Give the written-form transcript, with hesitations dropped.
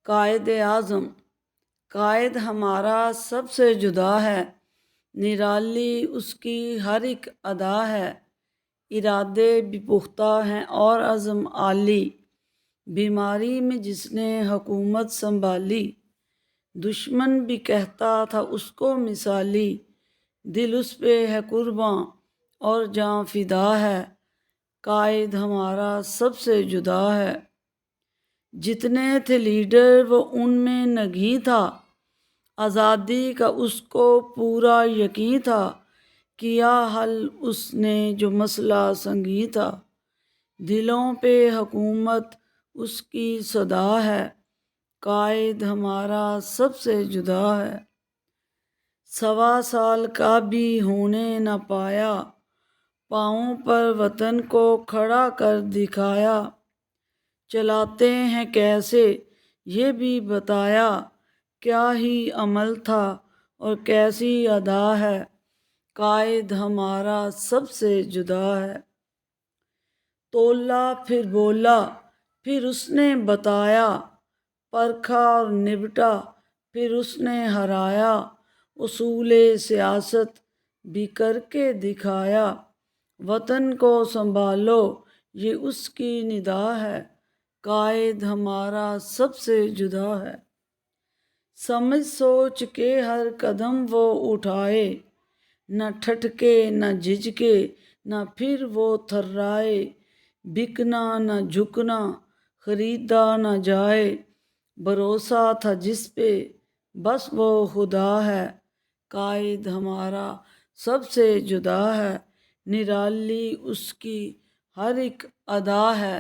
قائد اعظم، قائد ہمارا سب سے جدا ہے، نرالی اس کی ہر ایک ادا ہے، ارادے بھی پختہ ہیں اور عزم عالی، بیماری میں جس نے حکومت سنبھالی، دشمن بھی کہتا تھا اس کو مثالی، دل اس پہ ہے قرباں اور جاں فدا ہے، قائد ہمارا سب سے جدا ہے۔ جتنے تھے لیڈر وہ ان میں نگیں تھا، آزادی کا اس کو پورا یقین تھا، کیا حل اس نے جو مسئلہ سنگیں تھا، دلوں پہ حکومت اس کی صدا ہے، قائد ہمارا سب سے جدا ہے۔ 1.25 سال کا بھی ہونے نہ پایا، پاؤں پر وطن کو کھڑا کر دکھایا، چلاتے ہیں کیسے یہ بھی بتایا، کیا ہی عمل تھا اور کیسی ادا ہے، قائد ہمارا سب سے جدا ہے۔ تولا پھر بولا پھر اس نے بتایا، پرکھا اور نبٹا پھر اس نے ہرایا، اصول سیاست بھی کر کے دکھایا، وطن کو سنبھالو یہ اس کی ندا ہے، قائد ہمارا سب سے جدا ہے۔ سمجھ سوچ کے ہر قدم وہ اٹھائے، نہ ٹھٹکے نہ جھجکے نہ پھر وہ تھرائے، بکنا نہ جھکنا خریدا نہ جائے، بھروسہ تھا جس پہ بس وہ خدا ہے، قائد ہمارا سب سے جدا ہے، نرالی اس کی ہر ایک ادا ہے۔